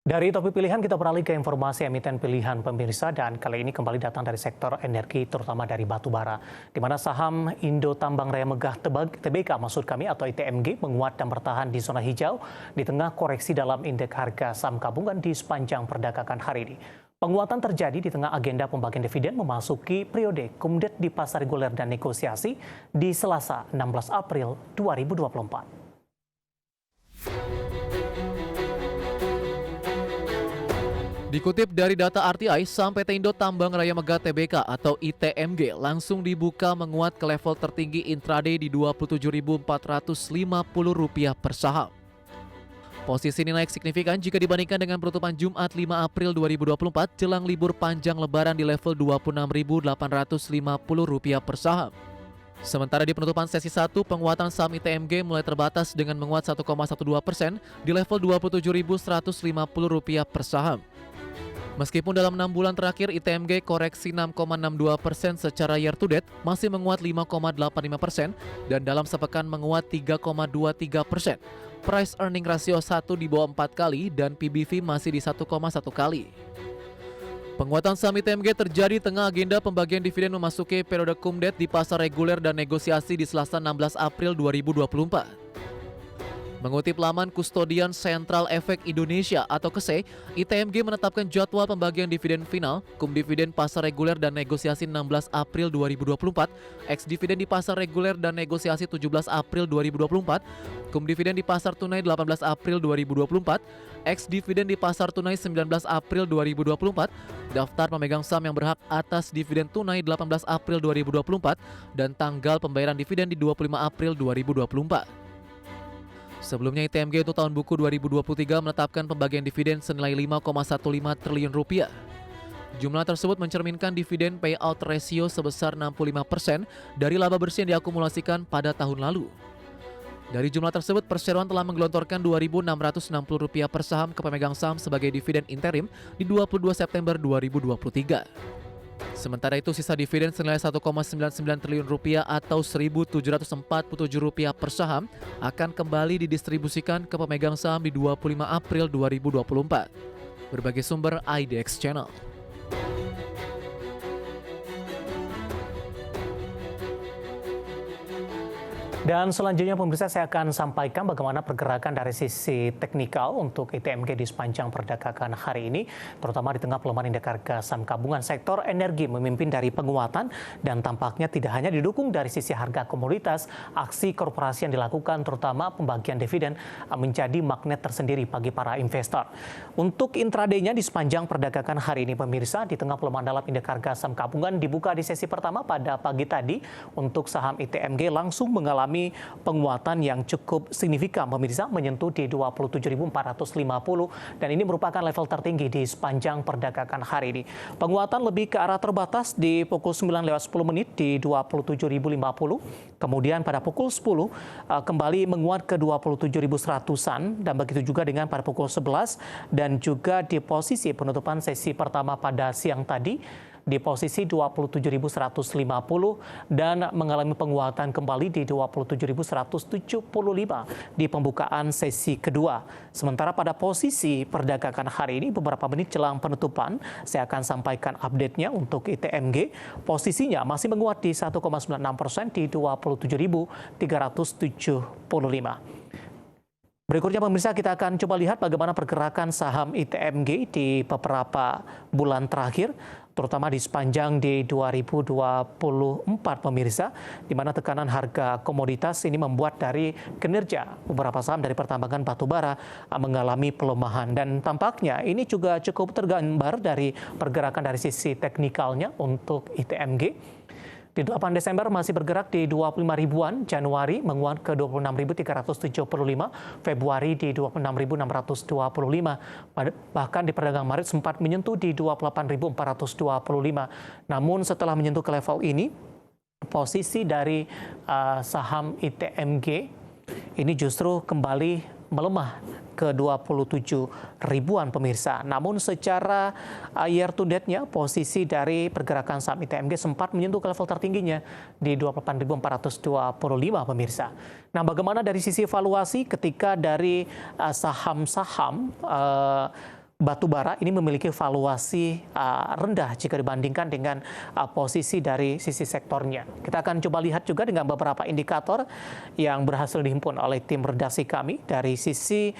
Dari topik pilihan kita beralih ke informasi emiten pilihan pemirsa dan kali ini kembali datang dari sektor energi terutama dari batu bara di mana saham Indo Tambang Raya Megah TBK maksud kami atau ITMG menguat dan bertahan di zona hijau di tengah koreksi dalam indeks harga saham gabungan di sepanjang perdagangan hari ini. Penguatan terjadi di tengah agenda pembagian dividen memasuki periode kumdet di pasar reguler dan negosiasi di Selasa 16 April 2024. Dikutip dari data RTI, saham PT Indo Tambang Raya Megah Tbk atau ITMG langsung dibuka menguat ke level tertinggi intraday di Rp27.450 per saham. Posisi ini naik signifikan jika dibandingkan dengan penutupan Jumat 5 April 2024 jelang libur panjang lebaran di level Rp26.850 per saham. Sementara di penutupan sesi 1, penguatan saham ITMG mulai terbatas dengan menguat 1,12% di level Rp27.150 per saham. Meskipun dalam 6 bulan terakhir ITMG koreksi 6,62% secara year to date masih menguat 5,85% dan dalam sepekan menguat 3,23%. Price earning ratio 1 di bawah 4 kali dan PBV masih di 1,1 kali. Penguatan saham ITMG terjadi tengah agenda pembagian dividen memasuki periode kumdet di pasar reguler dan negosiasi di Selasa 16 April 2024. Mengutip laman Kustodian Sentral Efek Indonesia atau KSE, ITMG menetapkan jadwal pembagian dividen final, kum dividen pasar reguler dan negosiasi 16 April 2024, ex dividen di pasar reguler dan negosiasi 17 April 2024, kum dividen di pasar tunai 18 April 2024, ex dividen di pasar tunai 19 April 2024, daftar pemegang saham yang berhak atas dividen tunai 18 April 2024, dan tanggal pembayaran dividen di 25 April 2024. Sebelumnya ITMG untuk tahun buku 2023 menetapkan pembagian dividen senilai Rp5,15 triliun. Jumlah tersebut mencerminkan dividen payout ratio sebesar 65% dari laba bersih yang diakumulasikan pada tahun lalu. Dari jumlah tersebut, perseroan telah menggelontorkan Rp2.660 per saham ke pemegang saham sebagai dividen interim di 22 September 2023. Sementara itu sisa dividen senilai Rp1,99 triliun atau Rp1.747 per saham akan kembali didistribusikan ke pemegang saham di 25 April 2024. Berbagai sumber IDX Channel. Dan selanjutnya pemirsa saya akan sampaikan bagaimana pergerakan dari sisi teknikal untuk ITMG di sepanjang perdagangan hari ini, terutama di tengah pelemahan indeks harga saham gabungan. Sektor energi memimpin dari penguatan dan tampaknya tidak hanya didukung dari sisi harga komoditas, aksi korporasi yang dilakukan terutama pembagian dividen menjadi magnet tersendiri bagi para investor. Untuk intraday-nya di sepanjang perdagangan hari ini pemirsa, di tengah pelemahan dalam indeks harga saham gabungan dibuka di sesi pertama pada pagi tadi untuk saham ITMG langsung mengalami penguatan yang cukup signifikan pemirsa menyentuh di 27.450 dan ini merupakan level tertinggi di sepanjang perdagangan hari ini. Penguatan lebih ke arah terbatas di pukul 9:10 di 27.050, kemudian pada pukul 10 kembali menguat ke 27.100-an dan begitu juga dengan pada pukul 11 dan juga di posisi penutupan sesi pertama pada siang tadi di posisi 27.150 dan mengalami penguatan kembali di 27.175 di pembukaan sesi kedua. Sementara pada posisi perdagangan hari ini beberapa menit jelang penutupan, saya akan sampaikan update-nya untuk ITMG. Posisinya masih menguat di 1,96% di 27.375. Berikutnya pemirsa kita akan coba lihat bagaimana pergerakan saham ITMG di beberapa bulan terakhir, terutama di sepanjang di 2024 pemirsa, di mana tekanan harga komoditas ini membuat dari kinerja beberapa saham dari pertambangan batubara mengalami pelemahan dan tampaknya ini juga cukup tergambar dari pergerakan dari sisi teknikalnya untuk ITMG. Di 8 Desember masih bergerak di 25 ribuan, Januari menguat ke 26.375, Februari di 26.625, bahkan di perdagangan Maret sempat menyentuh di 28.425. Namun setelah menyentuh ke level ini, posisi dari saham ITMG ini justru kembali melemah ke 27 ribuan pemirsa. Namun secara year to date-nya posisi dari pergerakan saham ITMG sempat menyentuh ke level tertingginya di 28.425 pemirsa. Nah, bagaimana dari sisi valuasi ketika dari saham-saham batu bara ini memiliki valuasi rendah jika dibandingkan dengan posisi dari sisi sektornya. Kita akan coba lihat juga dengan beberapa indikator yang berhasil dihimpun oleh tim redaksi kami dari sisi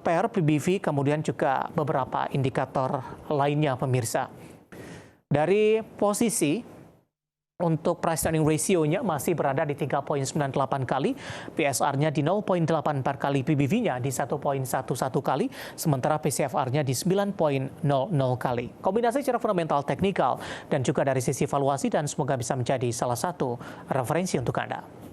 PER, PBV, kemudian juga beberapa indikator lainnya pemirsa. Dari posisi untuk price earning ratio-nya masih berada di 3,98 kali, PSR-nya di 0,84 kali, PBV-nya di 1,11 kali, sementara PCFR-nya di 9,00 kali. Kombinasi secara fundamental, teknikal, dan juga dari sisi valuasi, dan semoga bisa menjadi salah satu referensi untuk Anda.